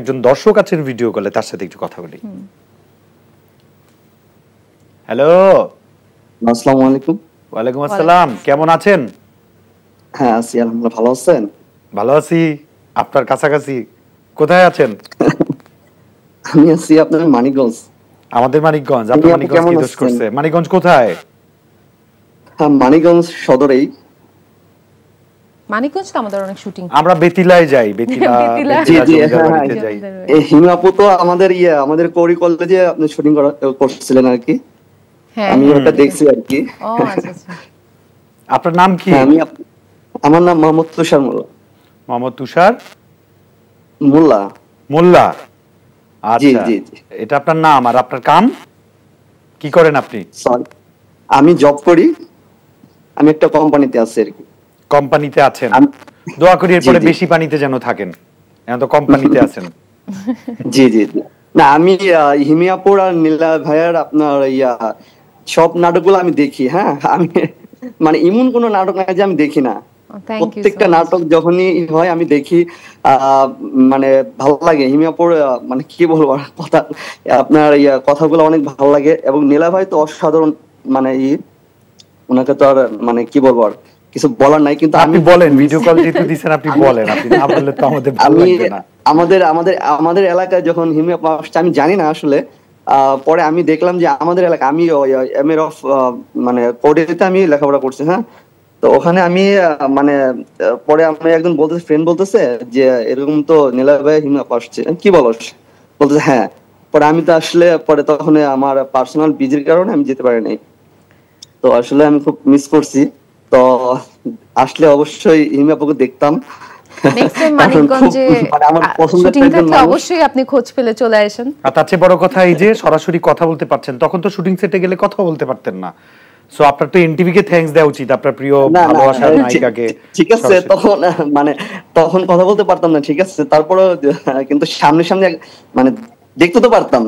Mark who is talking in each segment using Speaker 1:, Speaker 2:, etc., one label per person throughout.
Speaker 1: একজন দর্শক আছেন ভিডিও কলে, তার সাথে একটু কথা বলি। হ্যালো,
Speaker 2: আসসালামু আলাইকুম।
Speaker 1: ওয়ালাইকুম আসসালাম, কেমন আছেন?
Speaker 2: হ্যাঁ আছি আলহামদুলিল্লাহ, ভালো আছেন?
Speaker 1: ভালো আছি, আপনার কাছাকাছি। কোথায় আছেন?
Speaker 2: আমি আছি আপনার মানিকগঞ্জ।
Speaker 1: আমাদের মানিকগঞ্জ। আপনার মানিকগঞ্জ কি দোষ করছে? মানিকগঞ্জ কোথায়?
Speaker 2: হ্যাঁ মানিকগঞ্জ সদরেই।
Speaker 3: মানিকগঞ্জ তো আমাদের অনেক শুটিং।
Speaker 1: আমরা বেতিলায় যাই, বেতিলা
Speaker 2: জি জি
Speaker 1: বাড়িতে যাই।
Speaker 2: এই হিমাপু তো আমাদের কোরি কলেজে আপনি শুটিং করছিলেন আর কি।
Speaker 3: হ্যাঁ
Speaker 2: আমি ওটা দেখছি আর কি।
Speaker 3: ও আচ্ছা আচ্ছা।
Speaker 1: আপনার নাম কি?
Speaker 2: আমার নাম মোহাম্মদ তুষার মোল্লা।
Speaker 1: মোহাম্মদ তুষার
Speaker 2: মোল্লা।
Speaker 1: মোল্লা, আচ্ছা।
Speaker 2: জি জি।
Speaker 1: এটা আপনার নাম, আর আপনার কাম কি করেন আপনি?
Speaker 2: সরি, আমি জব করি, আমি একটা কোম্পানিতে আছি আর কি।
Speaker 1: কোম্পানিতে আছেন? দোয়া করি এরপরে বেশি পানিতে যেন থাকেন, এখন তো কোম্পানিতে আছেন।
Speaker 2: জি জি জি। না আমি হিমিয়াপুর আর নীলা ভাইয়ার আপনার সব নাটকগুলো আমি দেখি। হ্যাঁ আমি মানে এমন কোন নাটক নাই যে আমি দেখি না, প্রত্যেকটা নাটক যখনই হয় আমি দেখি। মানে ভালো লাগে হিমিয়াপুর, মানে কি বলবো কথা, আপনার কথাগুলো অনেক ভালো লাগে। এবং নীলা ভাই তো অসাধারণ, মানে ওনাকে তো আর মানে কি বলবো আর কিছু বলার নাই। কিন্তু
Speaker 1: আপনি বলেন, ভিডিও কল যেহেতু দিবেন আপনি বলেন, আপনি না বললে তো আমাদের ভালো লাগবে না।
Speaker 2: আমাদের এলাকায় যখন হিমিয়াপুর আসছে আমি জানি না আসলে, পরে আমি দেখলাম যে আমাদের এলাকা, আমি এমএ অফ মানে কোডেতে আমি লেখাপড়া করছি। হ্যাঁ, তো ওখানে আমি মানে পরে আমি একজন ফ্রেন্ড বলতেছে যে এরকম তো নীলা ভাই হিমিয়াপুর আসছে, কি বলো? বলতেছে হ্যাঁ। পরে আমি তো আসলে পরে তখন আমার পার্সোনাল বিজির কারণে আমি যেতে পারি নাই। তো আসলে আমি খুব মিস করছি। তো আসলে অবশ্যই হিমিয়াপুকে দেখতাম।
Speaker 3: নেক্সট টাইম মানিকগঞ্জে শুটিং থাকলে অবশ্যই আপনি খোঁজ পেলে চলে আসেন।
Speaker 1: আর তার চেয়ে বড় কথা এই যে সরাসরি কথা বলতে পারছেন, তখন তো শুটিং সেটে গেলে কথা বলতে পারতেন না। সো আপনার তো এনটিভি কে থ্যাঙ্কস দেওয়া উচিত, আপনার প্রিয় ভালোবাসার নায়িকাকে।
Speaker 2: ঠিক আছে, তখন কথা বলতে পারতাম না, ঠিক আছে, তারপরে কিন্তু সামনে সামনে মানে দেখতে তো পারতাম।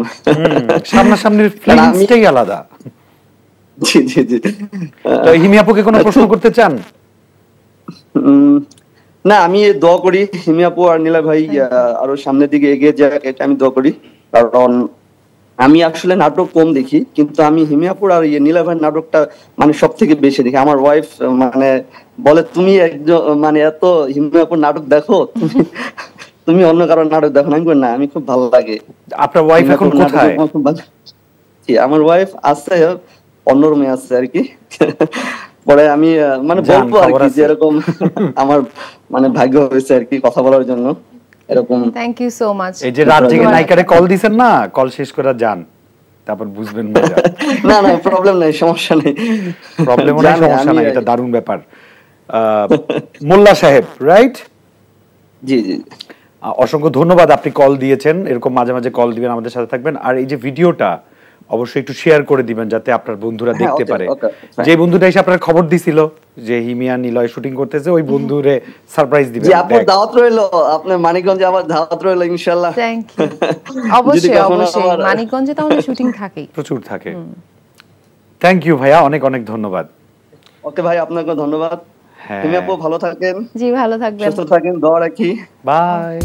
Speaker 1: সামনাসামনির ফিলিংসটাই আলাদা।
Speaker 2: জি জি জি।
Speaker 1: তো হিমিয়াপুকে কোনো প্রশ্ন করতে চান?
Speaker 2: না, আমি দোয়া করি হিমিয়াপু আর নীলা ভাই আরো সামনের দিকে এগিয়ে যাক, এটা আমি দোয়া করি। কারণ আমি আসলে নাটক কম দেখি, কিন্তু আমি হিমিয়াপুর আর নীলা ভাইয়ের নাটকটা মানে সব থেকে বেশি দেখি। আমার ওয়াইফ মানে বলে তুমি একজন মানে এত হিমিয়াপুর নাটক দেখো, তুমি অন্য কারোর নাটক দেখো না? আমি না, আমি খুব ভালো লাগে।
Speaker 1: আপনার ওয়াইফ এখন কোথায়?
Speaker 2: আমার ওয়াইফ আছে অন্য রুমে আছে আর কি। পরে আমি মানে বলবো আর কি যেরকম আমার মানে ভাগ্য হয়েছে আর কি কথা বলার জন্য এরকম।
Speaker 3: Thank you so much.
Speaker 1: এই যে রাত জেগে নায়িকারে কল দিবেন না, কল শেষ করে যান, তারপর বুঝবেন মজা।
Speaker 2: না না, প্রবলেম নাই, সমস্যা নেই।
Speaker 1: প্রবলেম নাই, সমস্যা নাই, এটা দারুণ ব্যাপার। মোল্লা সাহেব, রাইট?
Speaker 2: জি জি,
Speaker 1: অসংখ্য ধন্যবাদ, আপনি কল দিয়েছেন। এরকম মাঝে মাঝে কল দিবেন, আমাদের সাথে থাকবেন। আর এই যে ভিডিওটা অবশ্যই একটু শেয়ার করে দিবেন যাতে আপনার বন্ধুরা দেখতে পারে। যে বন্ধুটা এসে আপনার খবর দিছিল যে হিমিয়া নিলয় শুটিং করতেছে, ওই বন্ধুরে সারপ্রাইজ দিবেন।
Speaker 2: জি, আপনার দাওয়াত রইলো, আপনার মানিকগঞ্জে আমার দাওয়াত রইলো ইনশাআল্লাহ।
Speaker 3: Thank you. অবশ্যই অবশ্যই, মানিকগঞ্জে তো আমাদের শুটিং থাকেই,
Speaker 1: প্রচুর থাকে। থ্যাংক ইউ ভাইয়া, অনেক অনেক ধন্যবাদ।
Speaker 2: ওকে ভাই, আপনাকে ধন্যবাদ। হিমিয়া আপু ভালো থাকেন।
Speaker 3: জি ভালো থাকবেন,
Speaker 2: সুস্থ থাকেন, দোয়া রাখি।
Speaker 1: বাই।